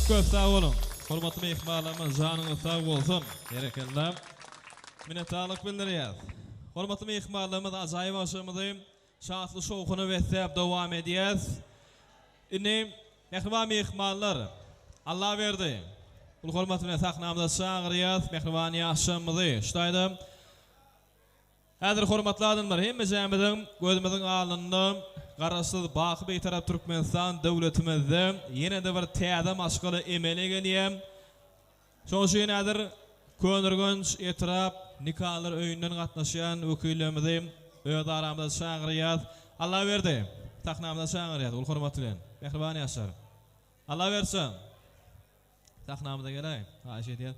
Köp sağ olun. Hormatly mehmanlarymyz, janyňyz sağ bolsun. Berekeller. Minnetdarlyk bildiriýär. Hormatly mehmanlarymyz ajaýyp aşamyzy şansly şowkuny beslep dowam edýär. Indi mehriban mehmanlar Allah berdi. Bu hormat bilen sahnamyzda çağırýar, mehriban ýaşamyzy. Şuýda häzir hormatladylar hemme jämyň gözümiziň alnynda garaşsyz baky beýtarap Türkmenistan döwletimizde ýene-de bir täze maşgaly emele gelýär. Şoň üçin häzir könürgünç etrap nikahlar öýünden gatnaşýan wekillerimizi öz aramyzda çağırýar. Allah berdi. Sahnamyzda çağırýar. Ul hormat bilen mehriban ýaşar. Allah bersin. Sahnamyza gelay. Haýyş edýär.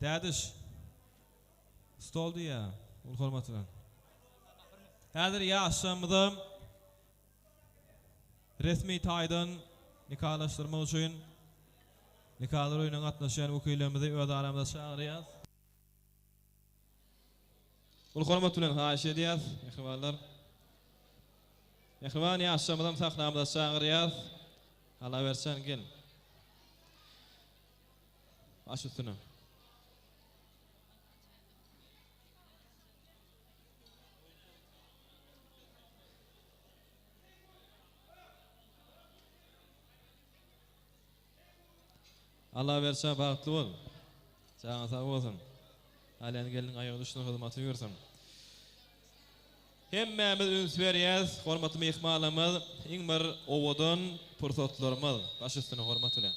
Tädiş. Stol diýär. Ul hormat bilen. Häzir ýaşamyzy resmi taýdan nikahlaşdyrmak üçin nikahlar öýüne gatnaşýan wekillerimizi öz aramyzda çağırýar. Ul hormat bilen haýyş edýär. Mehribanlar. Mehriban ýaşamyzy sahnamyza çağırýar. Allah versen gel. Baş üstüne. Allah verse bağıtlı ol. Sana sağ olsun. Halen gelin ayağı düştüğün hizmeti görsen. Hemmemiz üns veriyaz, hormatly mehmanlarymyz, iň bir owadan pursatlarymyz. Baş üstüne hormat bilen.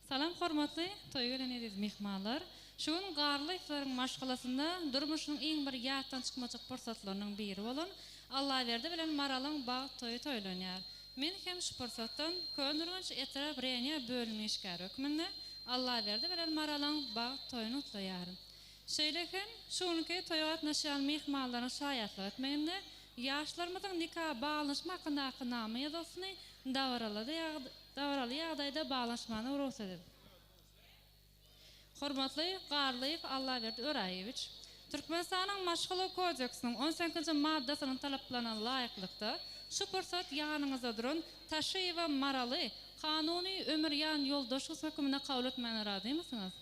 Salam hormatly toý gelen ediz mehmanlar. Şuň garly iftaryň maşgalasynda durmuşyň iň bir ýatdan çykmajak pursatlarynyň biri bolan Allah berdi bilen maralyň bag toýy toýlanýar. Men hem şu pursatdan könürünç etraf reňe bölünýär hökmünde Allah berdi bilen maralyň bag toýuny utlaýarym. Şeýleken şuňky toýa gatnaşan mehmanlaryň şaýatlyk etmeginde ýaşlarymyzyň nikah baglanşma hakynda namy ýazysyny dawraly ýagdaýda baglanşmany ruhsat edip. Hormatly Garlyp Allaberdi Öraýewич, Türkmenistanyň Maşgala kodeksining 18-nji maddasynyň talaplanan laýyklykda şu pursat ýanyňyzda duran Taşy we Maraly kanuny ömürýan ýoldaşlyk hökmüne kabul etmäne razymysyňyz?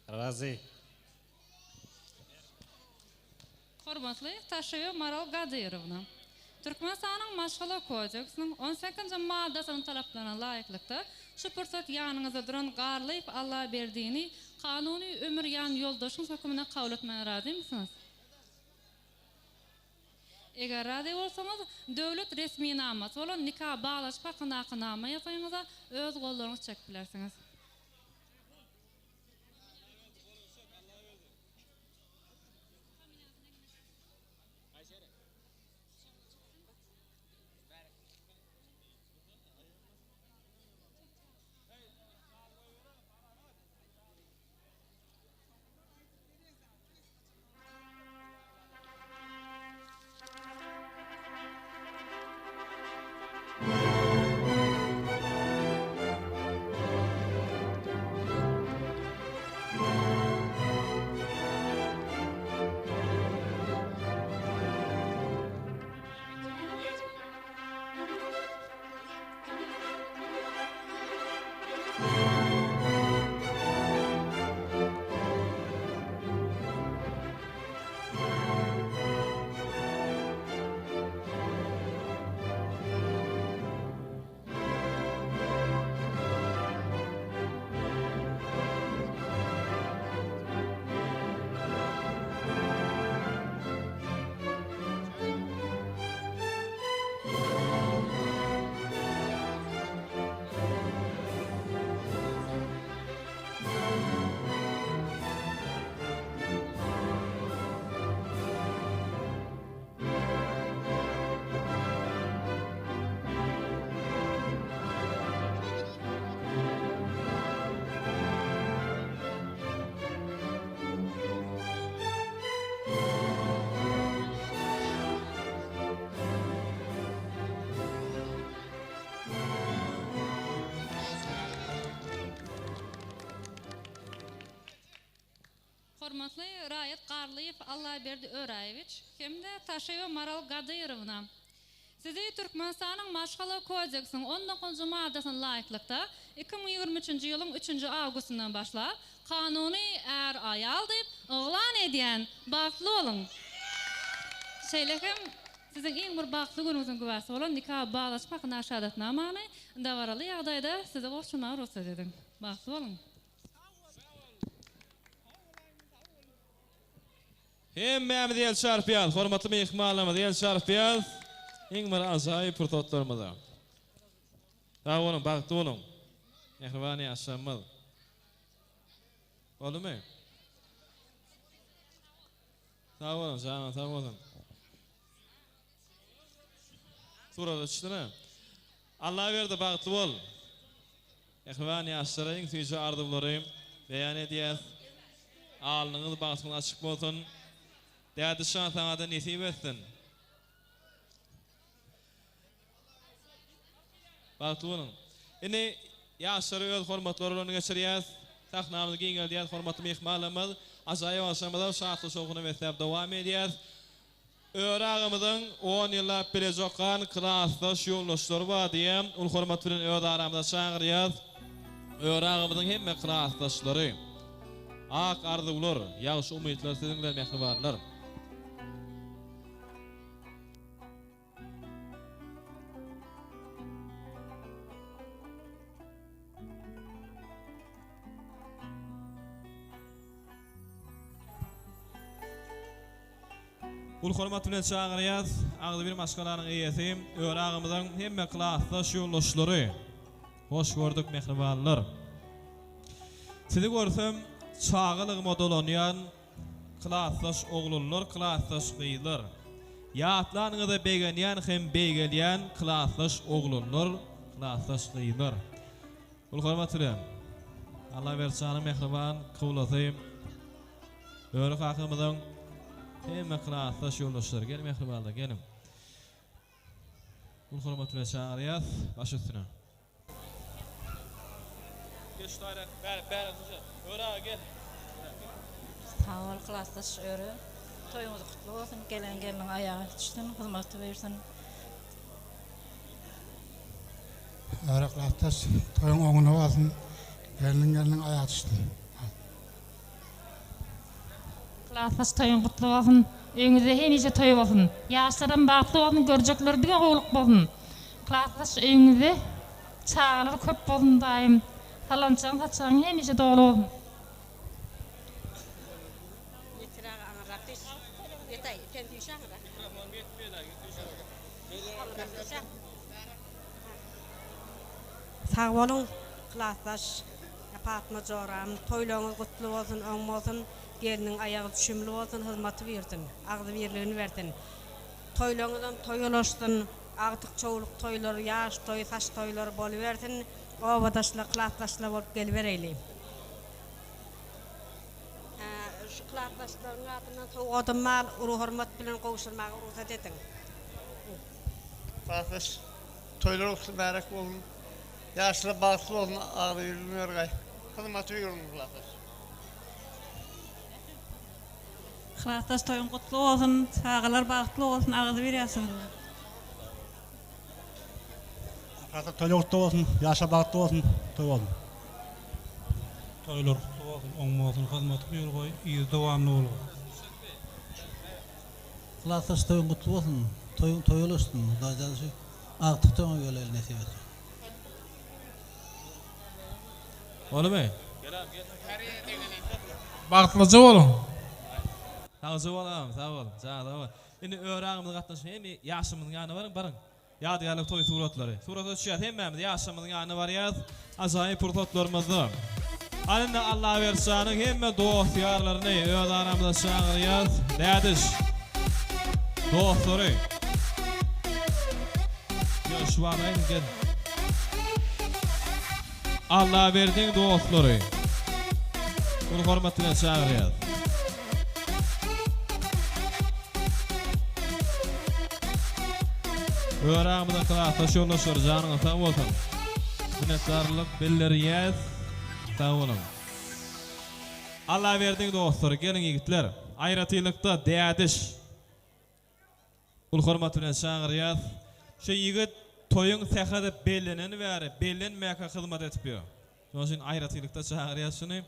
Razy. Hormatly Taşy we Maral Gadyrowna, Türkmenistanyň Maşgala kodeksining 18-nji maddasynyň talaplanan laýyklykda şu pursat ýanyňyzda duran Garlyp Allaberdiňi kanuny ömürýan ýoldaşlyk hökmüne kabul etmäne razymysyňyz? Eger razy bolsaňyz, döwlet resmi namasy bolan nikah baglaşma hakynda nama ýazyňyzda öz gollaryňyzy çekip bilersiňiz. Hormatly Raýat Garlyp Allaberdi Öraýewich hemde Taşy we Maral Gadyrowna, sizi Türkmenistanyň Maşgala kodeksining 19-njy maddasyna laýyklykda 2023-nji ýylyň 3-nji awgustyndan başlap kanuny er aýal diýip oglan edýän bagtly bolun. Şeýlekem siziň iň bir bagtly günüňiziň gübäsi bolan nikah baglaşma hakynda şahadatnamany dawraly ýagdaýda size goşulmagy ruhsat edin. Bagtly bolun. Hemmemiz el şarpýar, hormatly mehmanlarymyz el şarpýar. Iň bir ajaýyp pursatlarymyz. Sag bolun, bagtly bolun. Mehrbany ýaşamyz. Boldymy? Sag bolun, jaňa sag bolun. Surada düşdüne. Allah berdi, bagtly bol. Mehrbany ýaşlaryň süýje arzuwlary beýan edýär. Alnyňyz bagtyňyz açyk bolsun. Dädi şan sana da nesip etsin. Bagtly bolun. Ine yaşary öz hormatlaryny geçirýär. Sahnamyzy giňel diýär hormatly mehmanlarymyz. Ajaýyp aşamada şahatly şoguny beslep dowam edýär. Öýragymyzyň 10 ýyllap bilejokkan klassdaş ýoldaşlary bar diýen ul hormat bilen öz aramyzda çağırýar. Öýragymyzyň hemme klassdaşlary ak arzular, ýaşy umytlar sizinle mehribanlar. Ul hormat bilen çağırýar, agdy bir maşgalaryň eýesi, öýragymyzyň hemme klassdaş ýoldaşlary. Hoş gördük mehribanlar. Sizi görsem çağılık modolanyan klassdaş oglanlar, klassdaş gyýlar. Ýatlaryňyza begenýän hem begelýän klassdaş oglanlar, klassdaş gyýlar. Ul hormat bilen Allah berçany mehriban kowlasyň. Öýrek hakymyzyň hemme klassdaş ýoldaşlar, gel mehribanlar, gelin. Ul hormat bilen çağırýar, baş üstüne. Geçtayrak, bäri öýra gel. Sağ ol klassdaş öýre. Toýuňyz kutly bolsun, gelen ayağa düşdün, hyzmaty bersin. Öýre klassdaş toýuň oňuna bolsun, gelen ayağa düşdün. Klassdaş toýuň kutly bolsun, öňüňizde henice toý bolsun. Ýaşlarym bagtly bolsun, görjekler diýen gowluk bolsun. Klassdaş öňüňizde çağlar köp bolsun daýym. Salançaň saçaň henice dogly bolsun. Sağ olun, klassdaş, Fatma Joram, toýlaryňyz gutly bolsun, öň bolsun, geliniň ayagy düşümli bolsun, hyzmaty bersin, agdy birligini bersin. Toýlaryňyzdan toýulaşdyn, agtyk çoğuluk toýlary, ýaş toý, saç toýlary bolubersin, obadaşlar, klassdaşlar bolup gelbereyli. Şu klassdaşlaryň adyna toýgadym mal, uru hormat bilen gowuşulmagy ruhsat edin. Klassdaş, toýlar okul bärak bolun. Yaşlı bağlı olun ağrı yürümüyor gay. Hyzmaty berýän klassdaş. Klassdaş toýuň gutly bolsun, sağlar bagtly bolsun, agdy berýärsiň. Klassdaş toýlar gutly bolsun, ýaşa bagtly bolsun, toý bolsun. Toýlar gutly bolsun, oň bolsun, hyzmaty berýär goý, ýygy dowamly bolsun. Klassdaş toýuň gutly bolsun, toýulaşdyn, daýjaly agtyk toýuň ýöleýän nesip etdi. Olmy? Bagtlyja bolun. Sağ bolam, sağ ol. Indi öýragymyz gatnaşyp hem ýaşymyň ýanyna baryň. Ýadygarlyk toý suratlary. Suratlar düşýär hemmemiz ýaşymyň ýanyna barýar. Ajaýyp pursatlarymyzdy. Alynda Allah bersäň hemme dostýarlaryny öz aramyzda çağırýar. Nädiş? Dostlary. Ýoşwalaýyn gel. Allah berdiň dostlary. Ul hormat bilen çağırýar. Öýragymyzyň klassdaş ýoldaşlary janyňyza sag bolsun. Minnetdarlyk bildirýär. Sag bolun. Allah berdiň dostlary, gelin ýigitler. Aýratylykda dädiş. Ul hormat bilen çağırýar. Şu ýigit toýuň tähede belleneni bäri, bellenmäke hyzmat etipýär. Şoň üçin aýratylykda çağırýar şuny.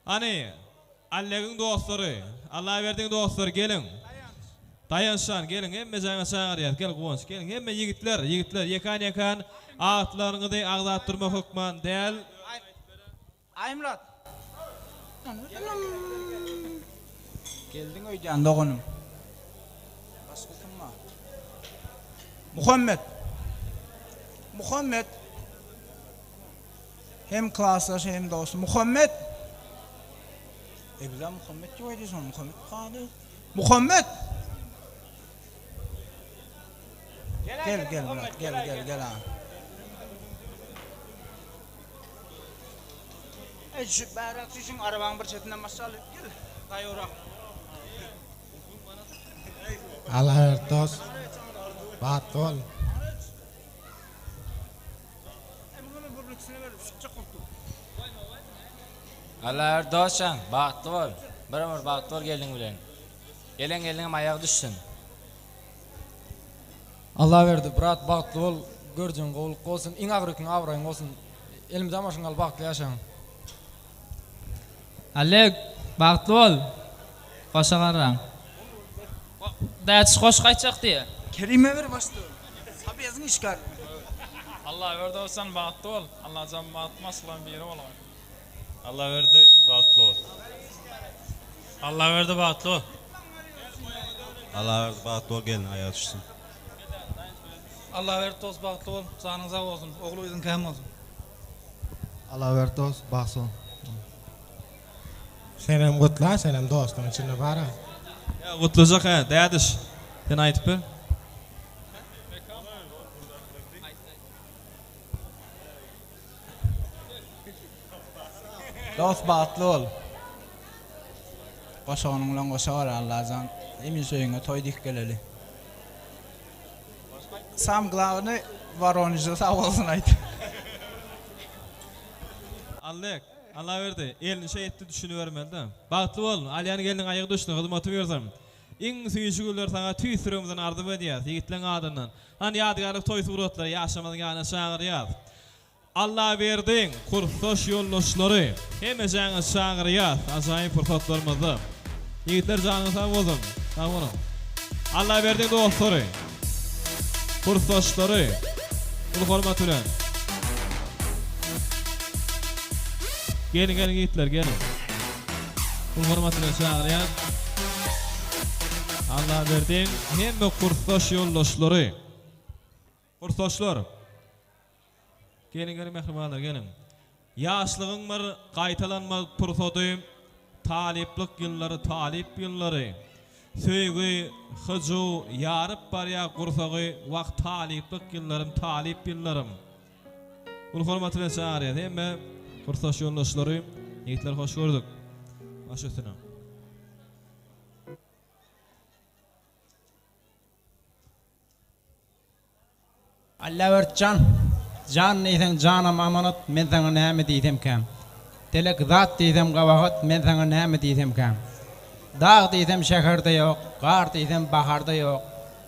Ani, Allah'ın dostlary, Allah berdiň dostlary gelin. Dayanşan gelin, hemme jaňa çağırýar, gel gowunç, gelin hemme ýigitler, ýekan atlaryňyzy agdatdyrmak hukman däl. Aymrat. Geldin öýden dogunum. Başga kim bar? Muhammed. Hem klassdaş hem dost. Muhammed. Bilen Muhammed diýýär, Muhammed kany. Muhammed. Gel brat, gel. Şu bärak düşün arabaň bir çetinden maşaly gel. Daýorak. Allah dost. Batol. Allah dostan, bağıtlı ol. Bir ömür bağıtlı ol gelin bilen. Gelin ayağı düşsün. Allah verdi, bırak bağıtlı ol, görcün qoğuluk olsun, in ağrıkın avrayın olsun, elimde amaşın al bağıtlı yaşayın. Alek, bağıtlı ol. Koşa qarran. Dayatış koş qaytacaq diye. Kerime ver başta. Sabiyazın işgal. Allah verdi olsan bağıtlı ol. Allah can bağıtmasılan biri olamay. Allah verdi, bağıtlı ol. Allah verdi bağıtlı ol. Allah verdi, bağıtlı ol, gelin ayağa düşsün. Allah verdi toz bağıtlı ol, canın sağ olsun, oğluyuzun kəm olsun. Allah verdi dost, baxsın. Senem kutla, senem dostum içinde var ha. Ya kutlayacak ha, dayadış. Sen aytıp bir. Dost bağıtlı ol. Koşa onunla koşa var Allah'tan. Emin söyüne toy dik geleli. Sam glavni Voronez'de sağ olsun ayt. Allah verdi. Elini şey etti düşünüvermedi de. Bağıtlı ol. Aliyanı gelin ayağı düştü. Hızmatı versem. İn suyucu güller sana tüy sürümüzden ardı bediyaz. Yiğitlen adından. Hani yadigarlık toy surutları yaşamadın yani şağır yaz. Allah verdin kursoş yolloşları. Hem canı şağır yaz. Acayip fırsatlarımızı. Yiğitler canını sağ olsun. Sağ olun. Allah verdin dostları. Kursoşları. Bunu hormat ulan. Gelin yiğitler gelin. Bunu hormat ulan şağır yaz. Allah verdin hem kursoş yolloşları. Kursoşlar. Gelin mehribanlar gelin. Yaşlığın var qaytalanma fırsatı. Taliplik yılları. Söygü, hıcu, yarıp barya kursağı, vakt taliplik yıllarım. Bunu hormatıyla çağırıyor değil mi? Kursaş yoldaşları, yiğitler hoş gördük. Baş üstüne. Allah vert can neyden canam amanat men sana näme diýsem käm. Telek zat diýsem gawagat men sana näme diýsem käm. Dağ diýsem şäherde ýok, gar diýsem baharda ýok.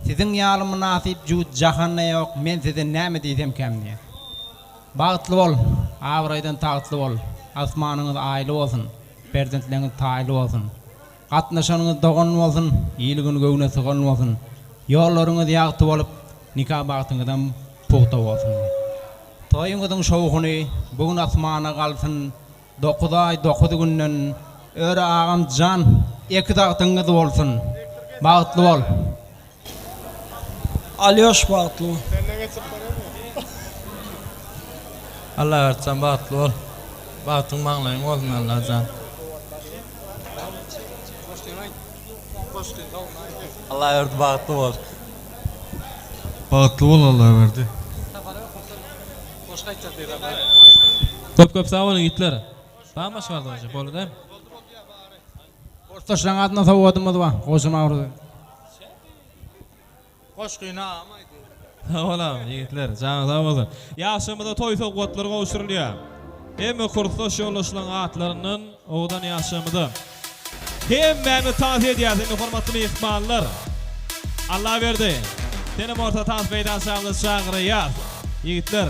Siziň ýaly nasip juut jahanda ýok, men size näme diýsem käm diýär. Bagtly bol, awraýdan tagtly bol. Asmanyňyz aýly bolsun, berzentliňiz taýly bolsun. Gatnaşanyňyz dogan bolsun, ýyligini göwne sygan bolsun. Ýollaryňyz ýagty bolup, nikah bagtyňyzdan puhta bolsun. Toyuňyzyň şowguny bugün asmana galsyn. 9 ay 9 günden öre ağam can iki dağıtınız bolsun. Bagtly bol. Alyoş bagtly. Allah vertsen bagtly ol. Bagtyň maňlaryň bolsun Allah'tan. Allah verdi, bağıtlı ol. Bağıtlı ol Allah verdi. Köp sağ olun yiğitler. Bağmaş vardı hocam, bolu değil mi? Ortaşlan adına savadım da koşun ağrıdı. Koş kıyna amaydı. Sağ olun yiğitler, canı sağ olun. Yaşamıda toy sokvatları kavuşturuluyor. Hem kursoş yoldaşlan atlarının oğudan yaşamıda. Hem beni tavsiye ediyoruz, hem hormatlı ihmallar. Allah verdi. Senin orta tanfeyden çağırı yaz. Yiğitler.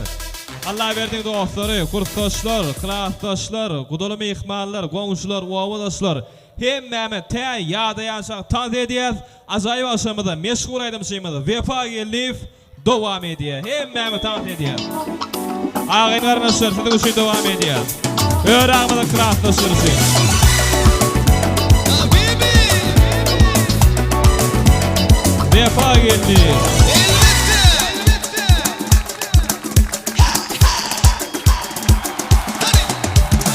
Allah verdi dostları, kursoşlar, klastaşlar, kudolum ihmallar, komşular, ovadaşlar. Hem Mehmet te yada yaşak tavsiye ediyoruz. Acayip aşamada meşgul aydım şeyimizde. Vefa gelif devam ediyor. Hem Mehmet tavsiye ediyoruz. Ağayın kardeşler size bu şey devam ediyoruz. Öğrenmede klastaşlar için. Vefa gelif.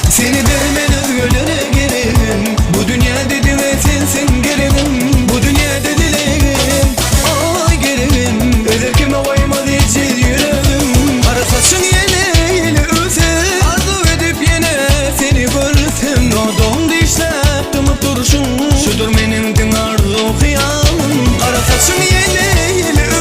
Seni vermen özgürlüğüne gelirim. Bu dünya dedi ve sensin gelirim. Bu dünya dedilerim. Ay gelirim. Özerkime koymaz hiç yüreğim. Kara saçın yele yele özer. Arzu edip yine seni görsem. Doğduğumda işlep tımıp duruşum. Şudur benim tüm arzu hıyalım. Kara saçın yele yele özer.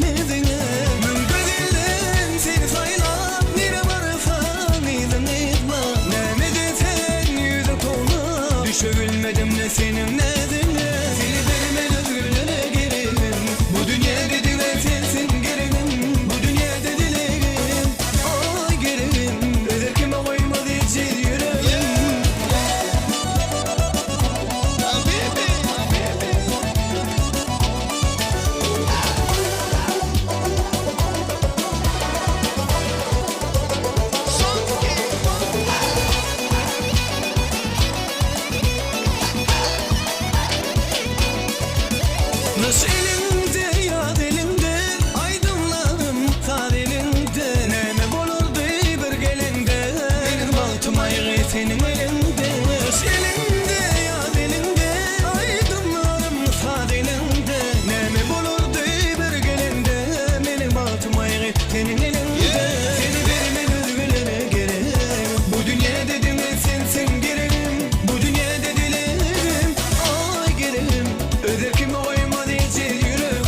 denizine Mülbedilen seni saylan nere varsan izin etme Neme sen yüzü kola Düşebilmedim ne senin nezine Seni vermeli özgürlüğüne girelim Bu dünya dediler sensin girelim Bu dünya dedilerim Ay girelim Özer kime koymaz hiç yüreğim Nasıl elinde yad elinde Aydınlarım tad elinde Neme bolurdu bir gelinde Benim baltım ayrı senin elinde Nasıl elinde yad elinde Aydınlarım tad elinde Neme bolurdu bir gelinde Benim baltım ayrı senin elinde Seni vermeli özgürlüğüne gerek Bu dünya dedim sensin girelim Bu dünya dedilerim Ay girelim Özer kime koymadı hiç yüreğim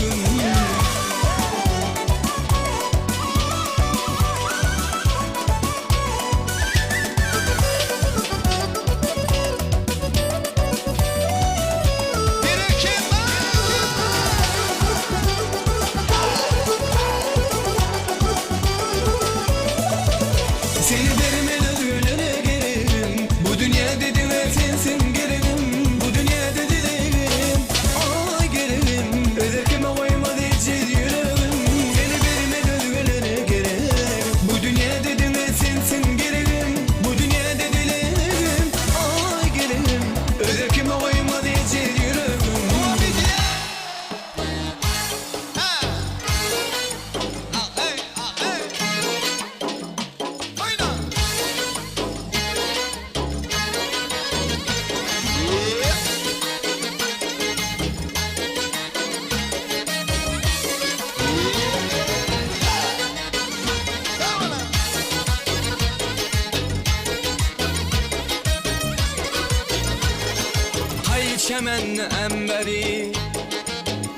Seni vermeli özgürlüğüne girelim Bu dünya dediler sensin girelim Bu dünya dedilerim Ay girelim Özer kime koymadı hiç yüreğim Seni vermeli özgürlüğüne girelim Bu dünya dediler sensin girelim Bu dünya dedilerim Ay girelim Özer kime koymadı hiç yüreğim Hay çemen emberi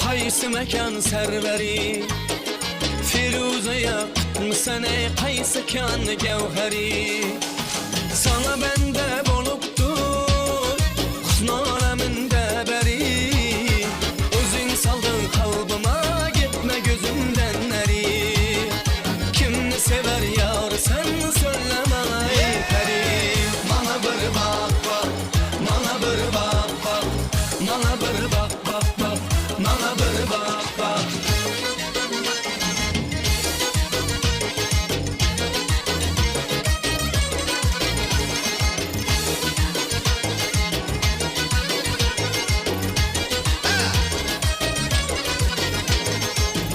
Haysı mekan serveri Firuze yaktın sene Haysı kan gevheri Sana bende boluptur Husn aleminde beri Özün saldın kalbıma Gitme gözümden eri Kim sever yar sen söyleme ey peri Bana bir bak bak Bana bir bak bak Bana bir bak bak bak Bana bir bak bak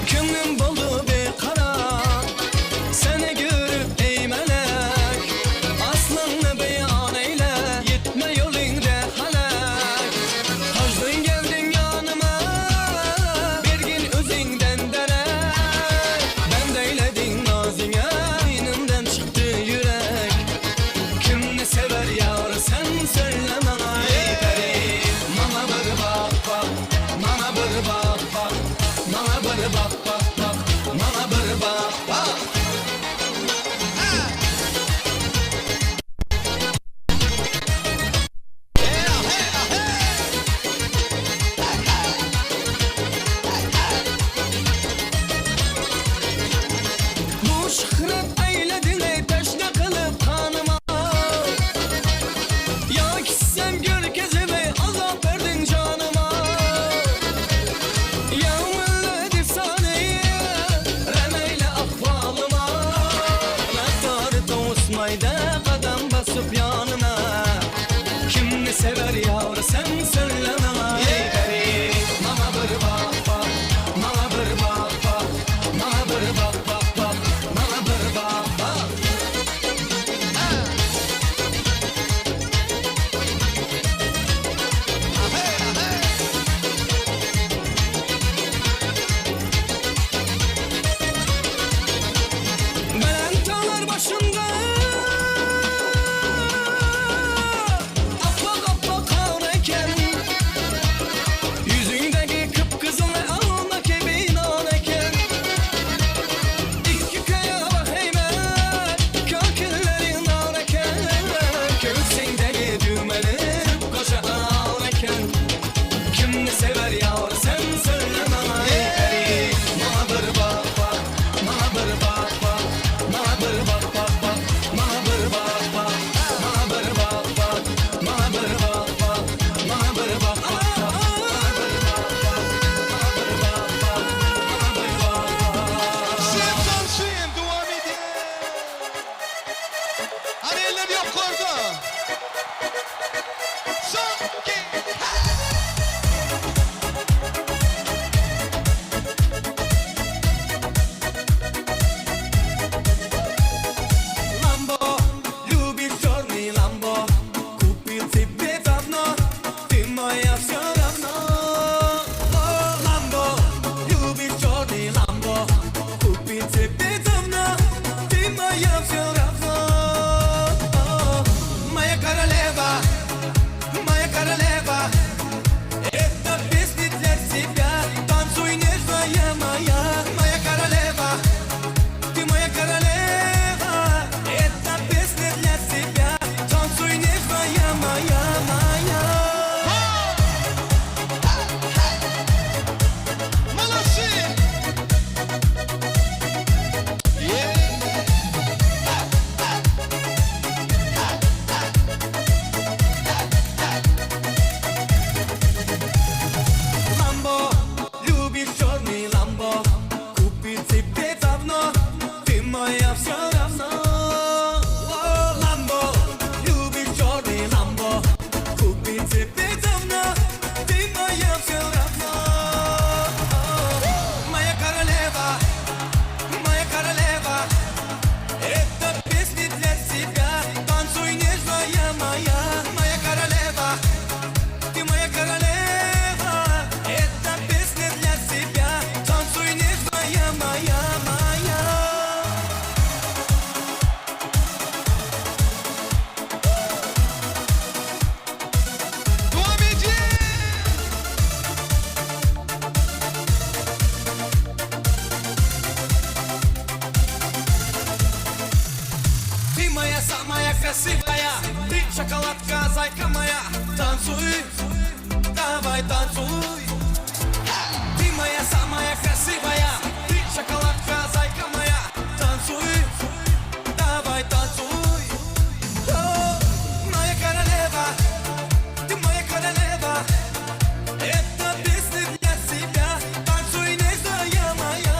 Kümüm boldu bir kara Seni görüp ey melek Aslını beyan eyle Gitme yolunda halek Hacdın geldin yanıma Bir gün özünden derek Ben deyledin nazine Beynimden çıktı yürek Kim ne sever yar sen söyleme ey peri Bana bir bak bak Bana bir bak bak Bana bir bak bak bak Bana bir bak bak Bu şıhret eyledin ey teşne kılıp kanıma Ya gitsem gör kezime azap verdin canıma Ya milledi saniye remeyle ahvalıma Mektarı doğusmayda kadem basıp yanıma Kim ne sever yar sen söyleme ey peri Bana bir bak bak Bana bir bak bak Bana bir bak bak bak Bana bir bak красивая, ты шоколадка, зайка моя. Танцуй, давай танцуй. Ты моя самая красивая, ты шоколадка, зайка моя. Танцуй, давай танцуй. О, моя королева, ты моя королева. Это песня для тебя. Танцуй, нежная моя.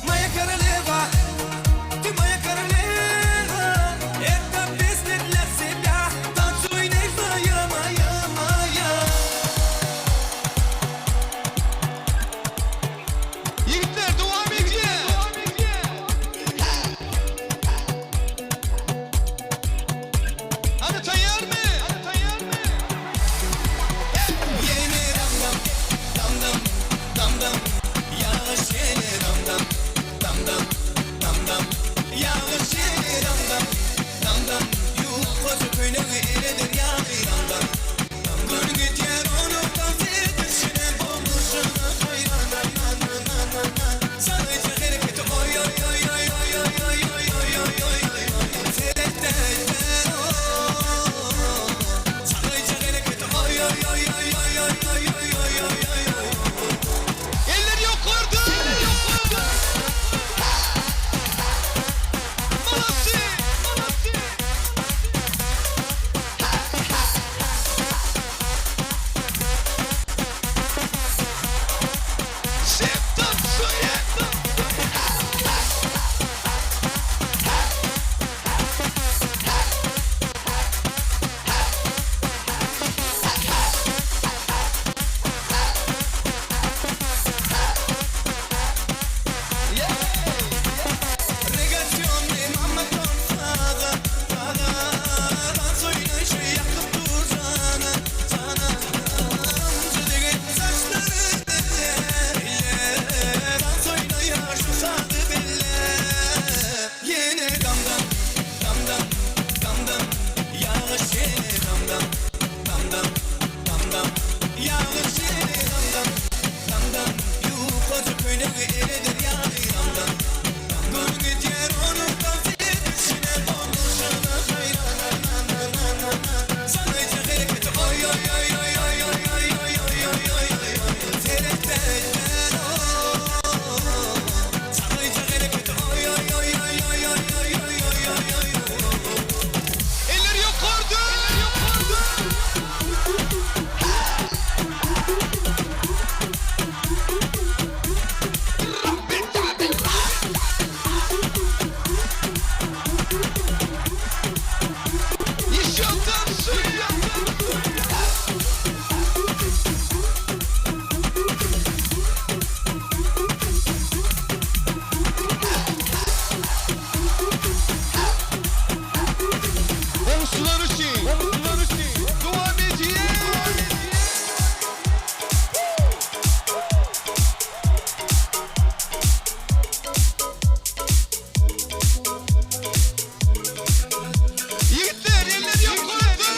Моя королева, ты моя королева. Это песня для тебя. Танцуй, нежная моя, моя. Yiğitler devam ediyor. Hadi tayyar mı? Yeni dam dam dam dam dam yağış yeni dam dam dam dam yağış yeni dam dam yuh kozu köyüne eredir yağış dam dam gönül geçer onu dans edişine olmuşuna hayran sana içe hareketi oy oy oy oy oy oy oy oy oy oy oy serekte sana içe hareketi oy oy oy oy oy oy oy oy oy oy oy eller yok orada Malatya Sevdan soyadın Regazione mamma tonfaga dans oynayışı yakıp dur sana Çözüge saçları dans oynayışı sardı belle Yine dam dam yağış yine dam dam yağış yine dam dam yuh kozu köyüne eredir yağış dam dam gönül geçer onun dans edişine olmuşuna hayran sana içe hareketi oy oy oy oy oy oy oy oy oy oy oy oy serekte sana içe hareketi oy oy oy oy oy oy oy oy oy oy eller yok orada Еще танцуй Omuzlar için devam ediyor Yiğitler eller yok orada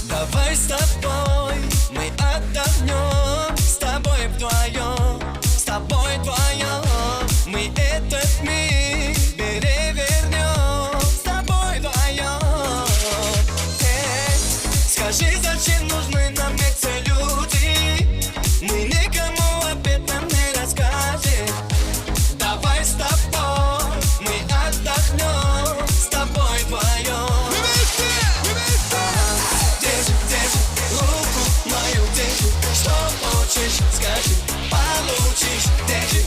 Давай с тобой мы отдохнем С тобой вдвоем Мы этот мир перевернем С тобой вдвоем Скажи, зачем нужны нам эти люди Мы никому об этом не расскажем Давай с тобой мы отдохнем С тобой вдвоем Держи руку мою, держи Что хочешь, скажи, получишь Держи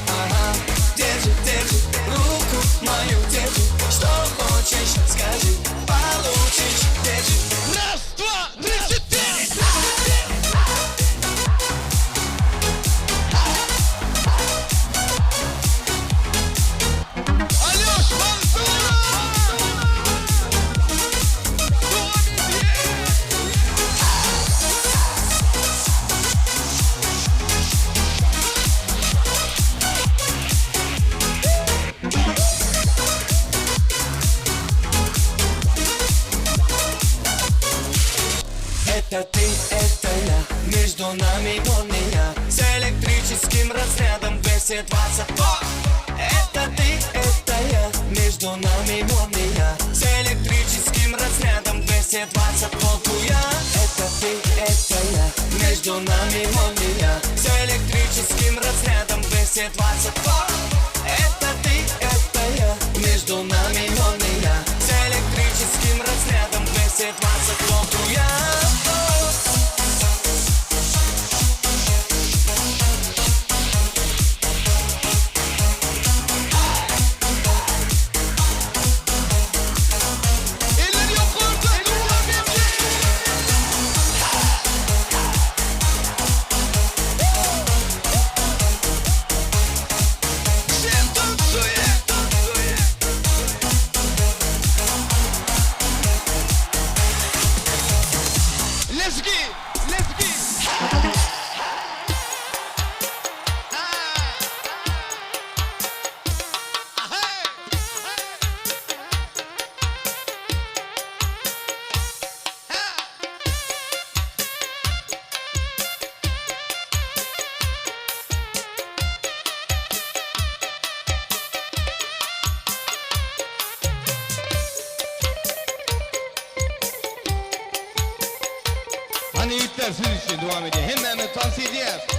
руку мою, держи Что хочешь, скажи, получишь Держи Раз, два, три, четыре Алёш, Мансура! Это ты, это я, между нами молния С электрическим разрядом 220 Это ты, это я, между нами 20 Это ты, это я, между нами молния. С электрическим разрядом BC-22. Это ты, это я, между нами молния. С электрическим разрядом BC-22. Hani itler sürüşü devam ediyor. Hemen tavsiye ediyor.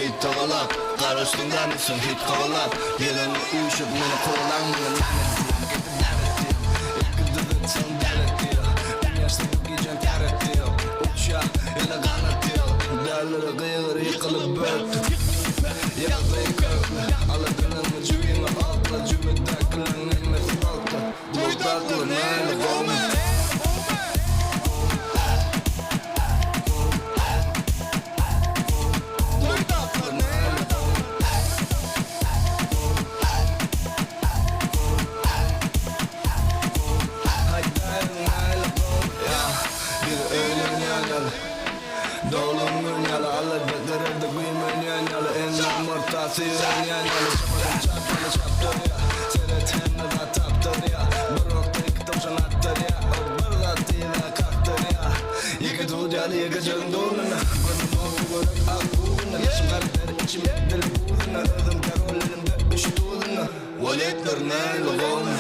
bit tavalap Karıştığından isen hit kovalap Yelini uyuşup meni kovalan Sen deret diyor Dünyasını giyeceğim karet diyor Uçak yana kanat diyor Derleri kıyılır yıkılıp böktü Yaklayı köklü Aladığının cübimi altla Cübü dökülün elmesi altla Bu tatlı neyle olmuş Dolum günyalı aladıkları da kıymen yanyalı En mortası yüren yanyalı Çapını çaptır ya Seyretenle da taptır ya Bırokta iki tavşan attır ya Bırlatıyla kalktır ya Yıkı tuğcalı yıkıcın doğruna Gönüm oğu görük akbuğuna Yaşımlar der içim dil buğuna Ödüm karollerimde üç tuğuna Valetler neyle olma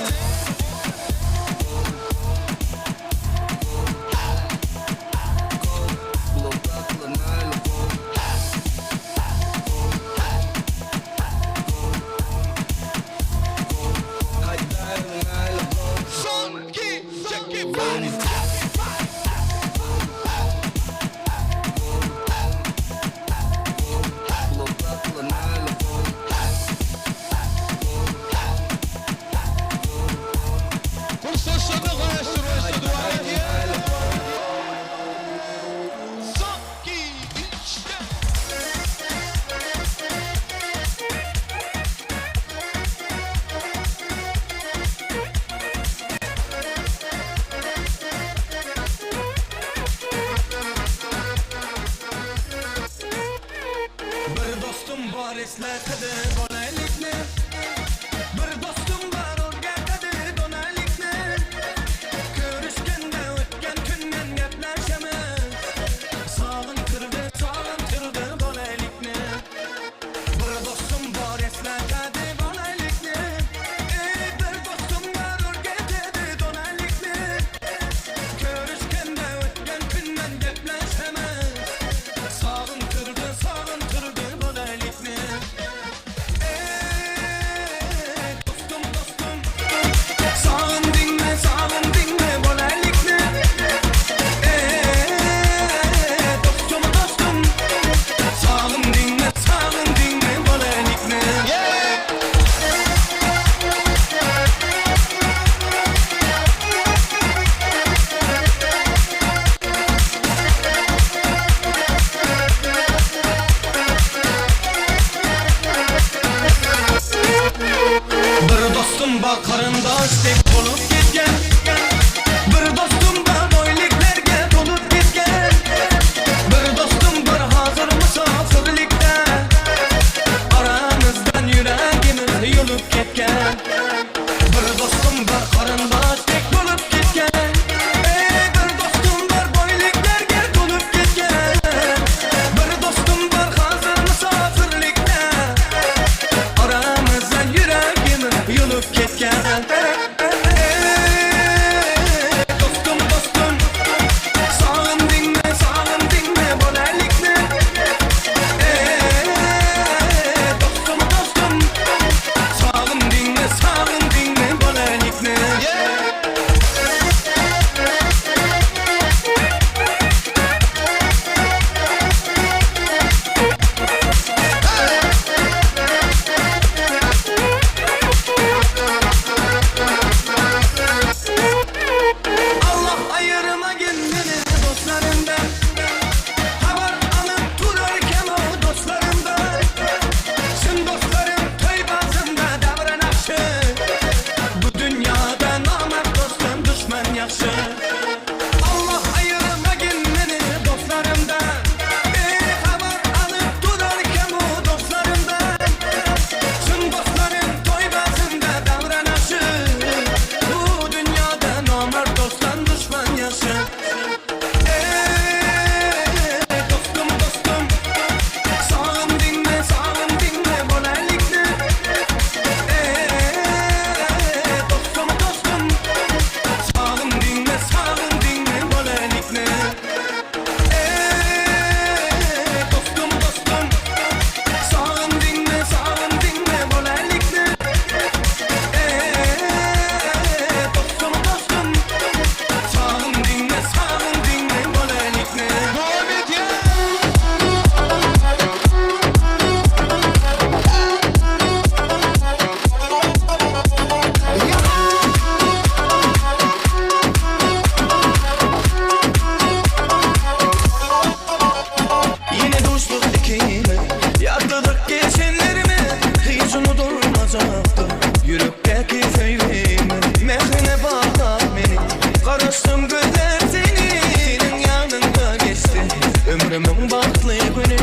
yürekteki söylemi Mehrine bağla beni Karıştım gözler senin yanında geçti Ömrümün bahtlı günü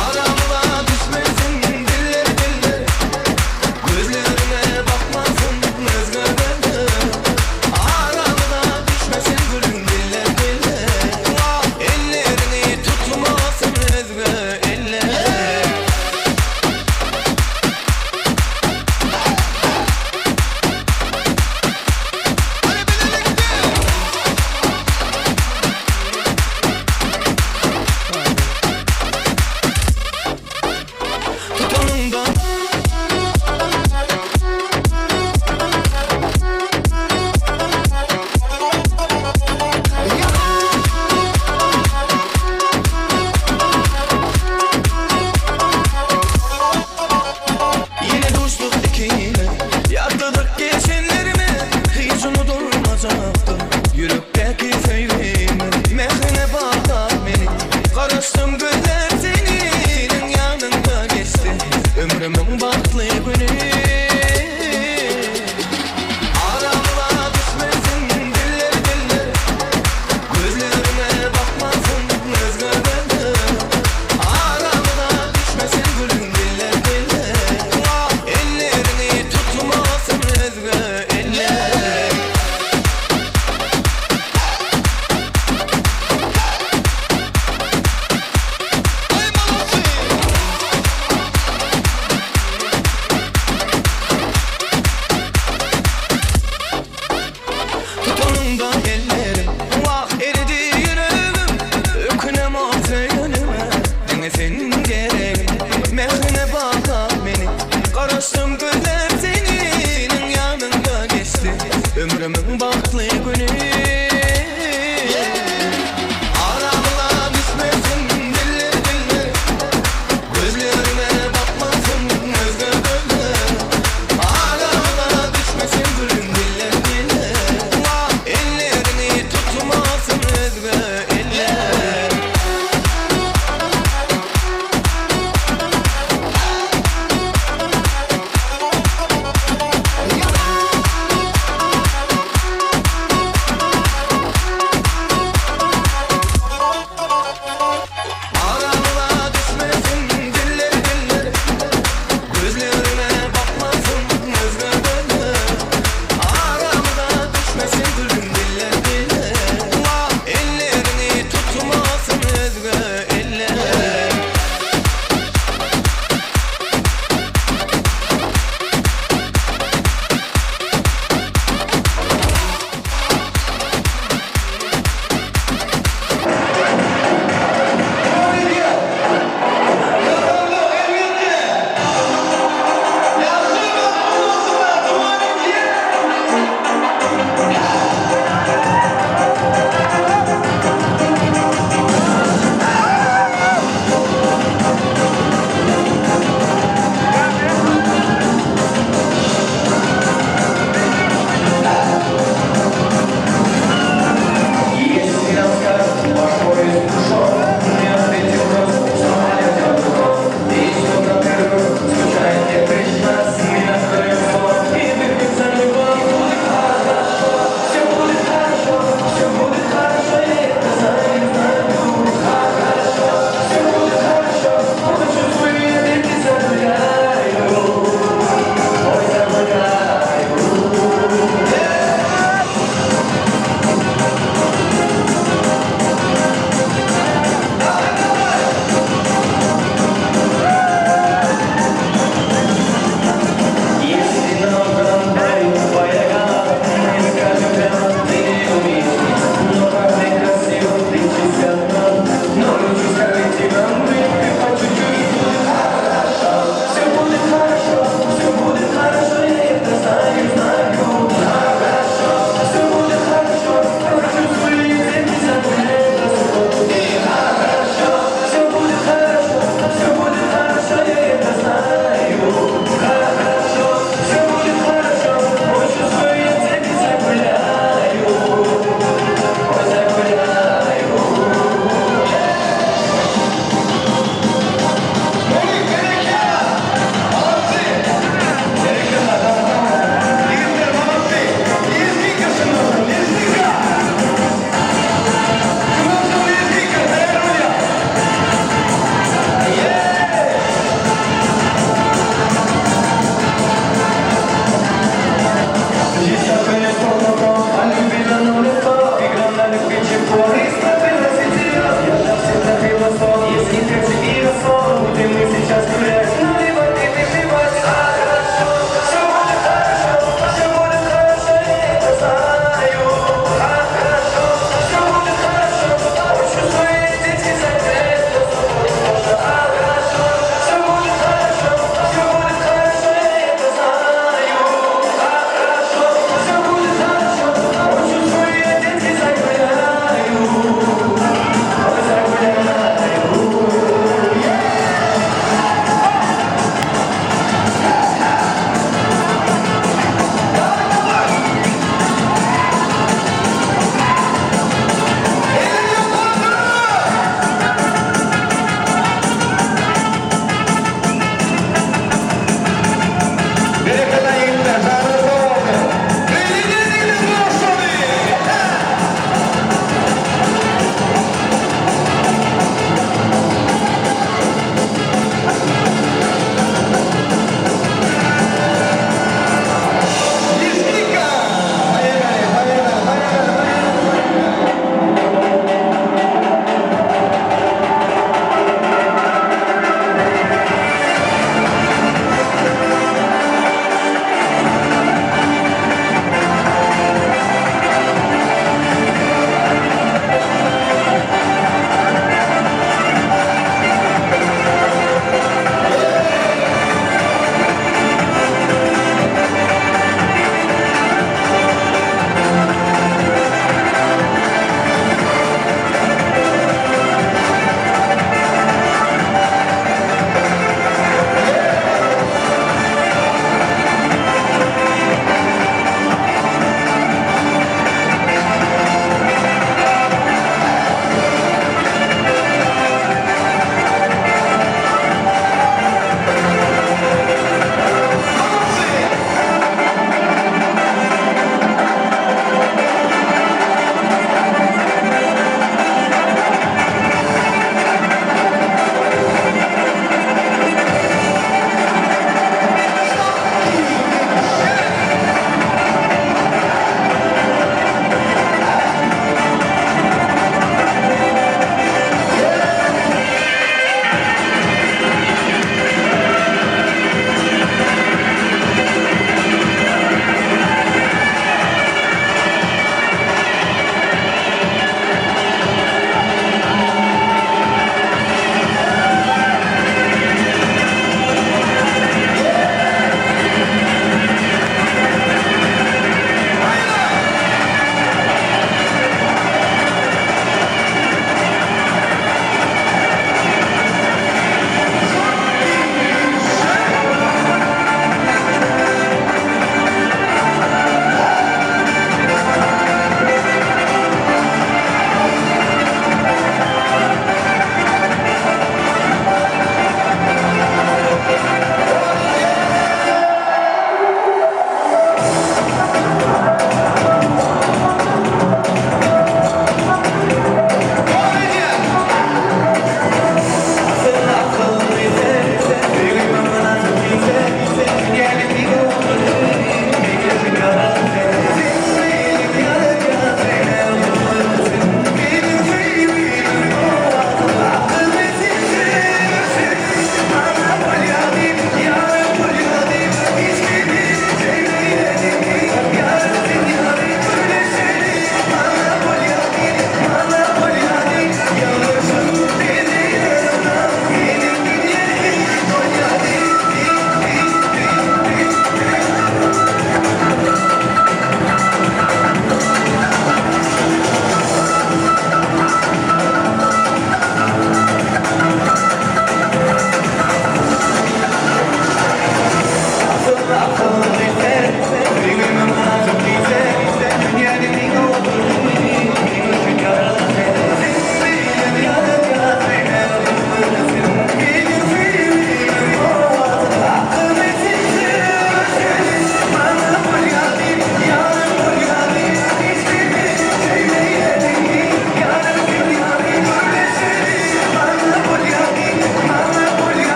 Aramda düşmesin diller diller Gözlerine bakmasın özgürlüğü Aramda düşmesin gülün diller diller Ellerini tutmasın özgür eller Yakladık geçenlerimi hiç unutulmayacaktı Yürekteki söylemi mehrine bağla beni Karıştım gözler senin yanında geçti Ömrümün bahtlı günü Aramda düşmesin diller diller Gözlerine bakmasın özgürlüğü Aramda düşmesin gülün diller diller Ellerini tutmasın özgür eller Tutununda ellerim Vah eridi yüreğim Ökünem ağzı yönüme Dinlesin gereğim Mehrine bağla beni Karıştım gözler senin yanında geçti Ömrümün bahtlı günü Aramda düşmesin diller diller Gözlerine bakmasın özgürlüğü Aramda düşmesin gülün diller diller Ellerini tutmasın özgür eller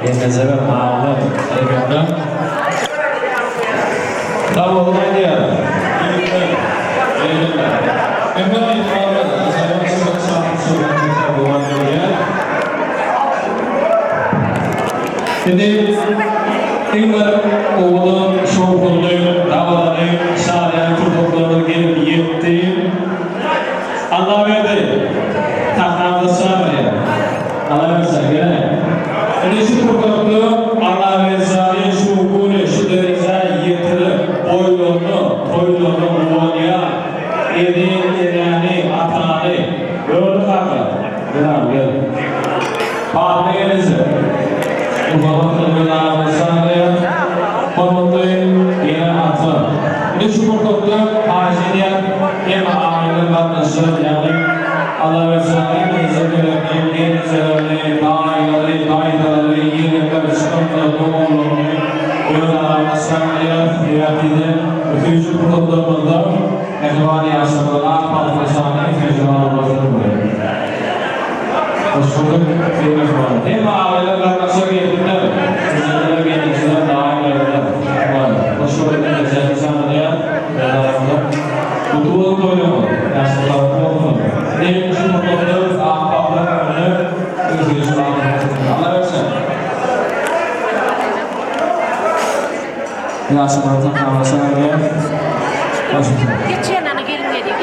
kendinize ve mağlı sevgilim. Tabi olmaydı ya. Efendim, Şimdi İngler oğlum şoğuluyum, davalarıyım, şahane kurtulduğunu gelip yettim. Allah verdi, tahtımda sağlayın. Allah versin gene. Şu kurtulduğum Allah versin, şu günü, şu derece yetirip, toyluğunu uğurluya, edin, atanı, gördü kalkın. Gel. Fatma gelirse. Ufaklıklarına sağlayan konumdayım yine atı. Şimdi şu kurtulduğum haciliyen hem ağırlığı katlaşır yani Allah ve sahibini zevklerini, genizlerini, daidaları, yenilikleri, sıkıntıları, doğumlarını oyunlarına sağlayan fiyatıyla üçüncü kurtulduğumuzda ehvali yaşamına akmal fesane fecrana başlıyor. Hoşçakalın, kıymet var. Hem aileler nasıl geldiler, sizlerle geldiğinizden daha iyi geldiler. Hoşçakalın, güzel insanlığa, bedavada. Kutuğun doyumu, yaşlılar kutuğunu. Neyim için mutluluğu, ahbaplar önüne, özgürlüğü Allah versin. Yaşlılardan kalmasına gel. Hoşçakalın. Geç yanına gelin geliyor.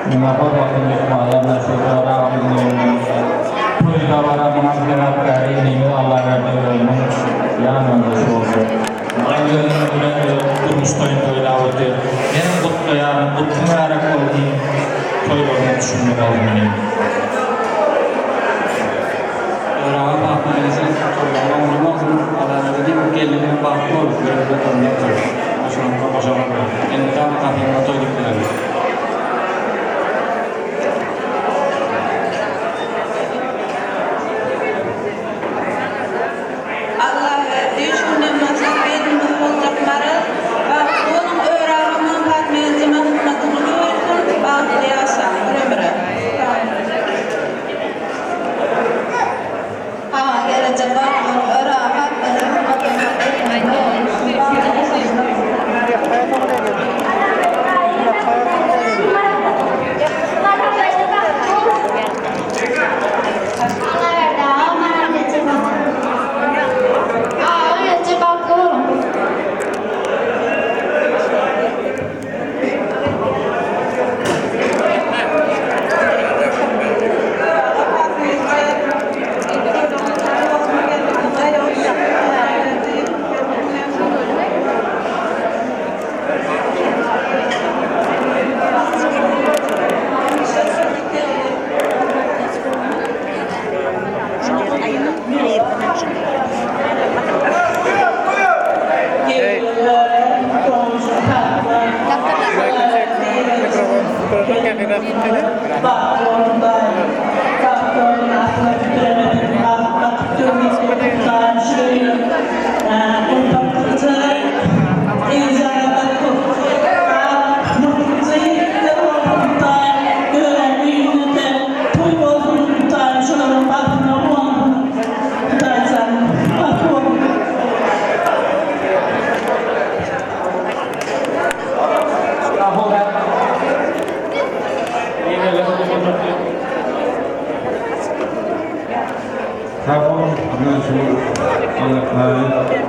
Mengapa waktu malam nasib orang ini perkara mengakhirkan hari ini Allah radhiallahu yang mengusulkan. Makanya kita terus toylawadı. En kutlayan, kutlayarak oldu. Toylamak düşünmek olmalı. Orang apa yang orang orang Allah radhiallahu gelin bakıyor, böyle tanıyor. Maşallah. Entam kafir toyladılar.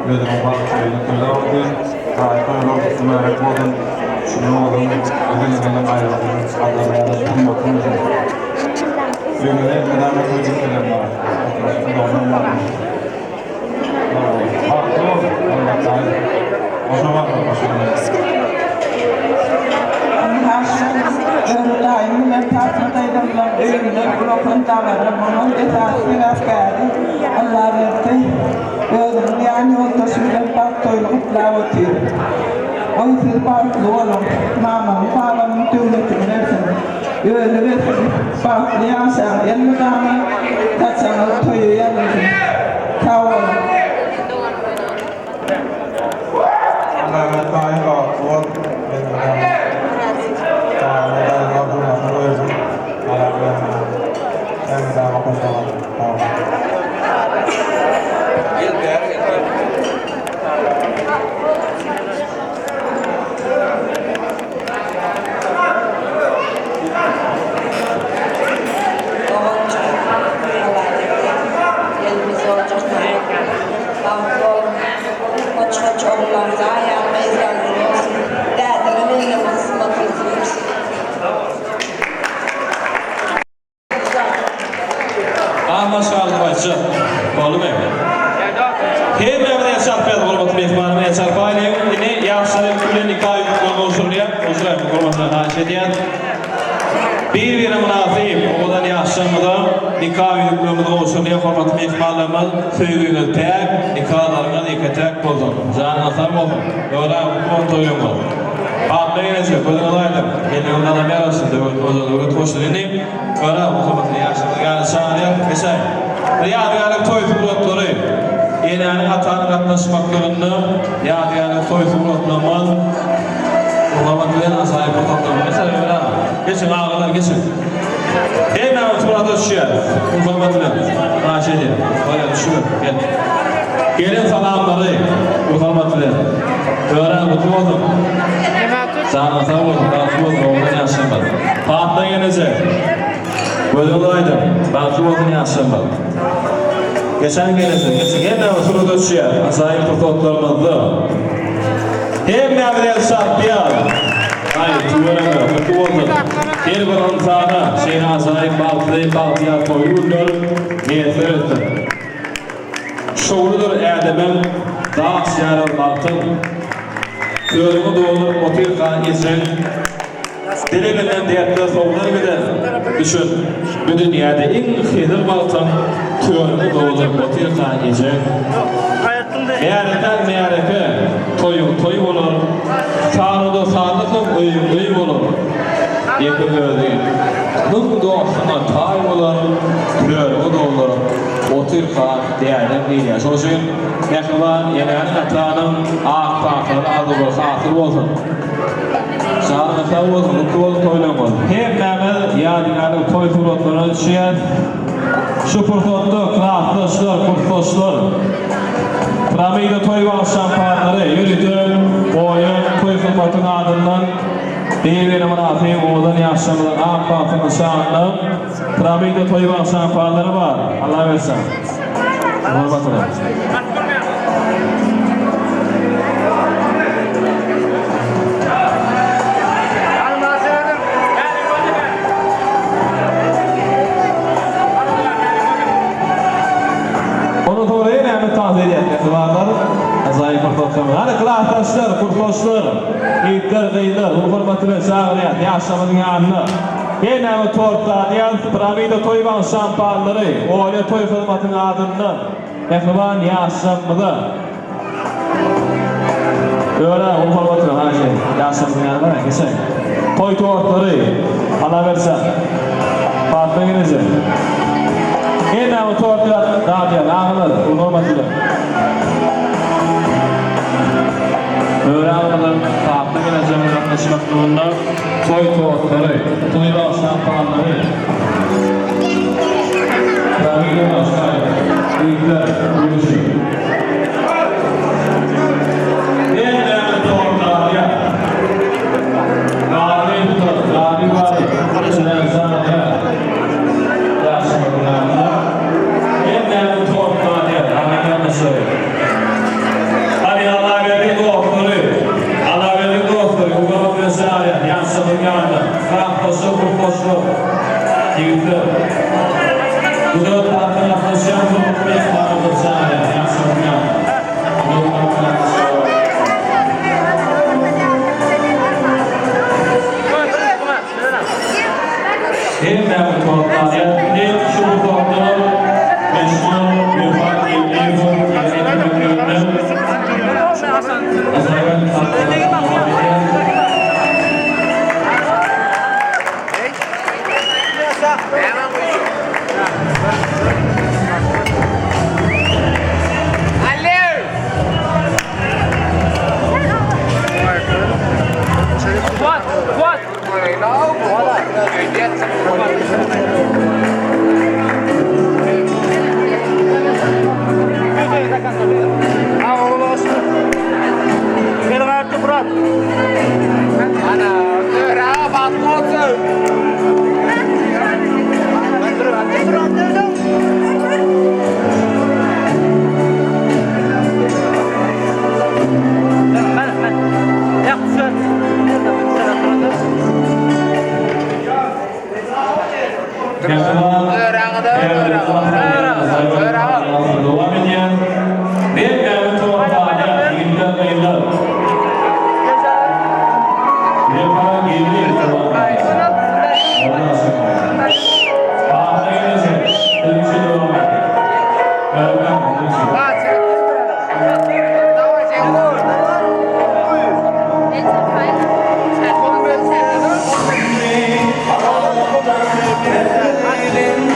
gözüme bakıyorum. Güzel harika oldu. Mübarek olun. Şunu olun. Özellikle ayrıldım. Adamlara da tüm bakım için. Ümide kadar koyduklarım var. Doğru var. Haklı ol. Allah'tan. O zaman daim men tatmadaydım öyle kulakın damarım onun esasını askeri Allah verdi özüm yani o taşıdan baktoylu kutlavati o yüzden baklı oğlum mamam babam devletin versin öyle versin baklı yaşam elmi dama kaçanı toyu yanılsın sağ olun Allah verdi o bir münasip, oğlan yaşamıda nikah yüklümünü oluşturmaya formatı mehmanlarımız söylüyorlar. Tek nikahlarına dikkatek bozun. Can asar bozun. Öyle kontrolüm var. Abla yenesi, gözün olaydım. Geliyorlar adam yarasın. Öyle hoştur ineyim. Öyle formatı yaşamda yani saniye. Mesela Yadigarlık toy fırlatları. Yani hatanın katlaşmaklarını Yadigarlık toy fırlatlamaz. Formatlarına sahip ortaklarına. Mesela öyle. Geçin ağalar geçin. Hemen oturada düşüyor. Uzanmadılar. Naşedi. Oraya düşüyor. Gel. Gelin salamları. Uzanmadılar. Öğren oturmadım. Sana sağ olun. Bazı olun. Oradan yaşamadım. Fatla yenece. Böyle olaydım. Bazı olun yaşamadım. Geçen gelirsin. Geçin. Hemen oturada düşüyor. Asayip ortaklarımızda. Hemen bir şartlar. Hayır, tüyöreme, kötü oldu. Bir buranın sağına, şeyine sahip baltıya koyulur, niyetler ettim. Şoğludur Erdem'im, dağ siyarı altın. Tüyörümü doğulur, otil kan izin. Dilinden diyetler soğular gider. Düşün, bu dünyada en xedir baltın, tüyörümü doğulur, otil kan izin. Meyareten meyareke, toy olur. Tanrı'da sağlıklı öy olur. Yakın öyle. Hım doğasına tay olur. Tülörü da olur. Otur kağıt değerli değil ya. Sonuçta yakılan yeneğin atanın ağ tahtıları adı olsa hatır olsun. Sağlıklı sağ olsun. Mutlu olup toylamaz. Hep memel yadigarlı toy fırlatlarına düşüyen şu fırsatlı kıraatlaşlar, kurtlaşlar. Piramida toy var şampanları yürütün, oyun, toy fırlatın adından Devlerin münafiyim oğlan yaşamının ağabeyinin şanlı Piramida toy var şampanları var. Allah versin. Hürmetler. Onu doğru yine hemen tazir etmesi varlar. Azayı kurtuluşlar. Hadi kılaçlar, kurtuluşlar. İtler, kıyılar, hürmetler, şağıriyat, yaşamının yanına. Yine hemen tortlanıyan Piramida toyvan şampanları, oğlu toy hürmetinin adından. Ekvan yaşamını. Öyle hürmetler, her şey. Yaşamının yanına, geçen. Toy tortları, Allah versen. Fatma Günüzü. Yine hemen tortlar, dağıtıyor, ağırlar, hürmetler. Öğrenmeden tatlı geleceğimiz yaklaşmaklığında toy tortları, toylar şampanları, Piramida başlayı, büyükler yürüyüşü. Yeniden tortlar ya. Gari var, Süleyman ya. Yaşamadılarında. Yeniden tortlar ya. Amerikan söylüyor. Ekran koşu, bu koşu. Yigitler. Bu da tarafına yaklaşan bu mutlu ihbarı bulsana. Yaksınlar. Bu da tarafına yaklaşan. Hem mevcut korklarya, hem şu korklar, meşman, müfak, ilmiyum, yetenek ömrüm. Azayven Thank you.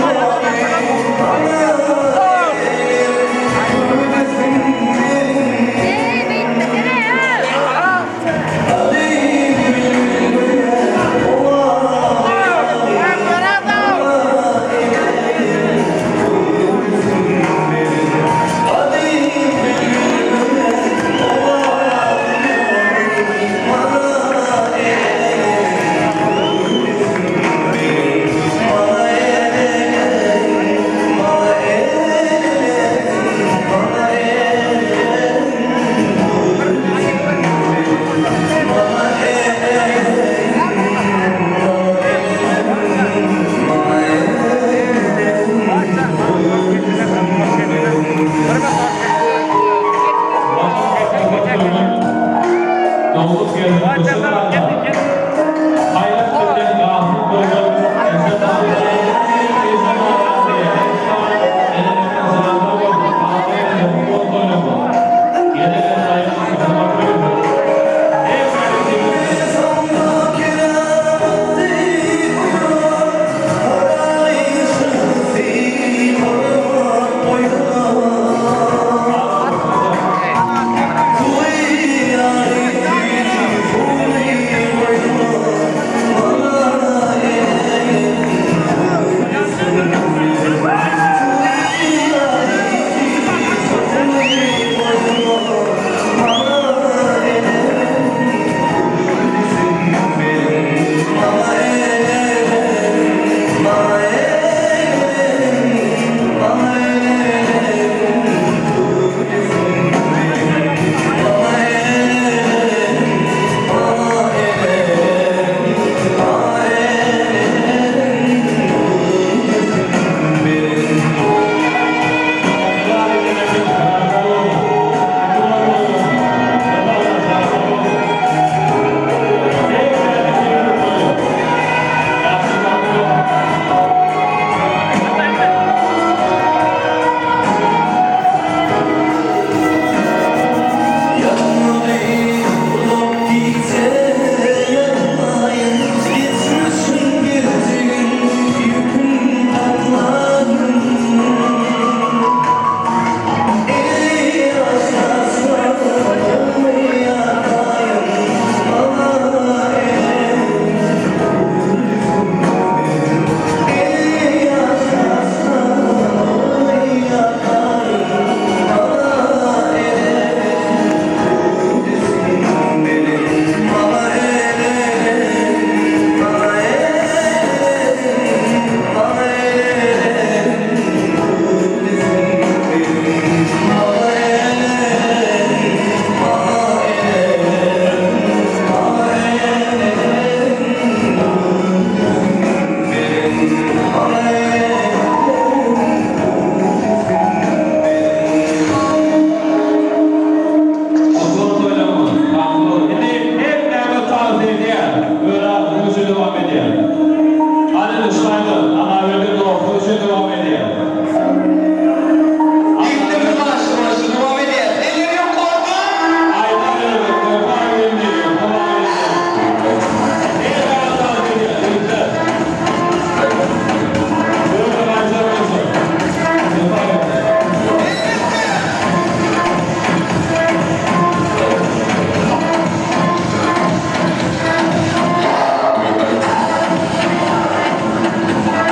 başlaydı. Ana verdi doğru için devam ediyor. Thank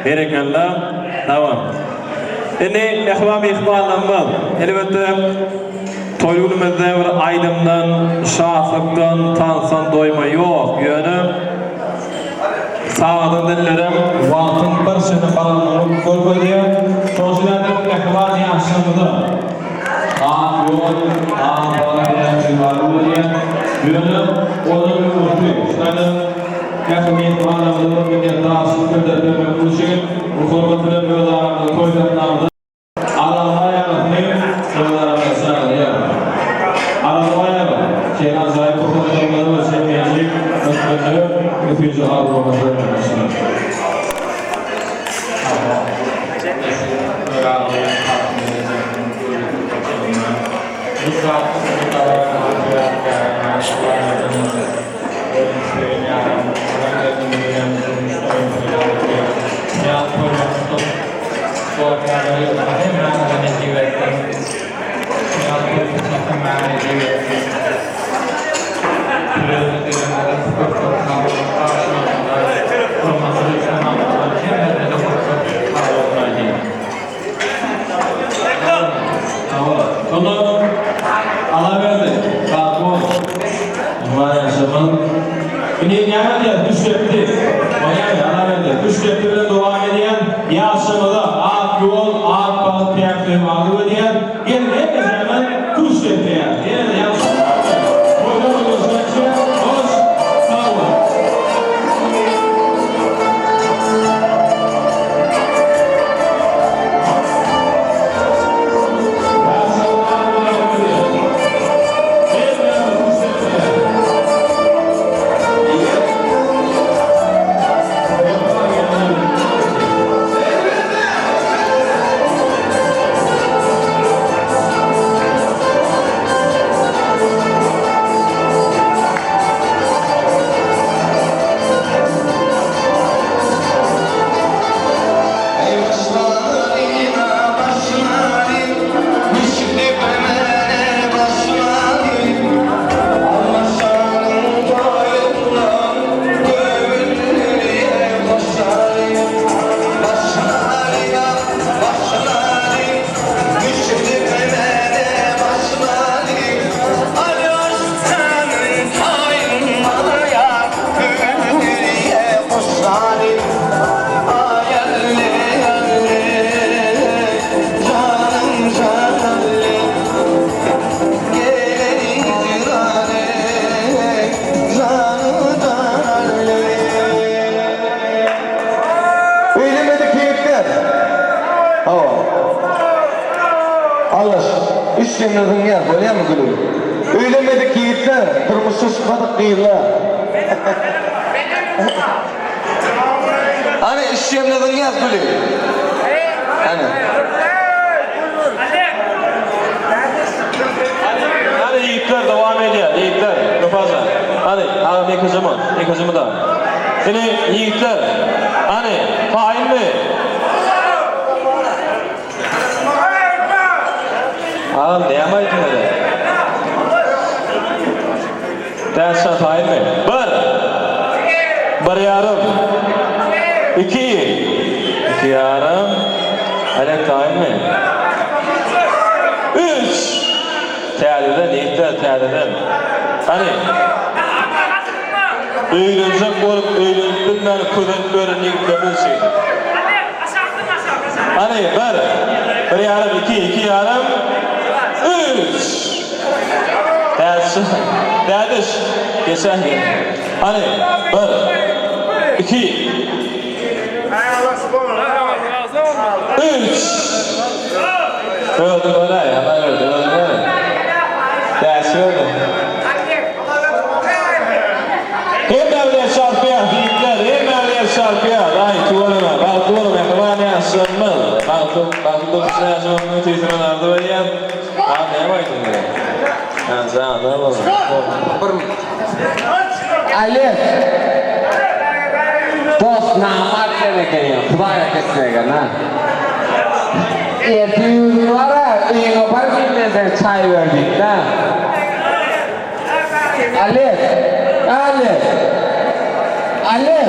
Berekallah. Tamam. Ene ihvam ihvanlanmaz. Elbette toyulumuzda bir aydımdan, şahsıktan, tansan doyma yok. Yönü sağdan dillerim vaqtın bir sene qaranlığı görmediye sosyalde ihvan yaşamıda. Ağ yol, ağ bağlayan civarı diye yönü onun ürtü. Yakıniyet bağlamında bir etrafı kırdatma kuruşu, bu formatları böyle koyduğunda aramaya bakmayın, böyle sağlıyor. Aramaya bak, şeyler zayıf kurulmaları ve sevmeyecek, özgürlüğü, nüfuzu almaması için. Ini nyaman ya düşlepti. Bayağı alamet düşlepti bilen devam ediyen yaşamada ak yol, ak balık piyaklı varlığı diyen yine ne zaman düşlepti ya. Yine yaşamada. Koyduğum gözlerce hoş, sağ olun. işlemlerden yer, böyle mi gülüyor? Öylemedik yiğitler, turmuşu sıkmadık kıyırlar. Hani işlemlerden yer gülüyor. Hani. hücumu da. Seni yiğitler. Hani fail mi? Ağam ne yapaydın öyle? Dersen fail mi? Bir yarım. İki yarım. Alek fail mi? 3. Tədədən, yiğitlər tədədən. Hani? Öylüncək olup, öylüncək bəni ködən görən yiğitlərdən şeydi. Hani? Bir yarım, iki yarım. 3. Tədəş. Geçen gün. Hani? 1, 2. 3. Öldü bana ya, ben öldü. Dersi öldü. Hem evliya şarkıya, yiğitler, hem evliya şarkıya. Dahi tuvalına, bak tuvalına, yakılan yaşlanmaz. Bakın üstüne yaşlanmaz, teyzemen ardı var ya. Anlayamaydın bile. Yani sen anlayamadın. Ali, dost namaz gereken ya, Kudaya kesmeyken ha. Düğün var ha, düğün var bilmeden çay verdik ha. Ali, Ali.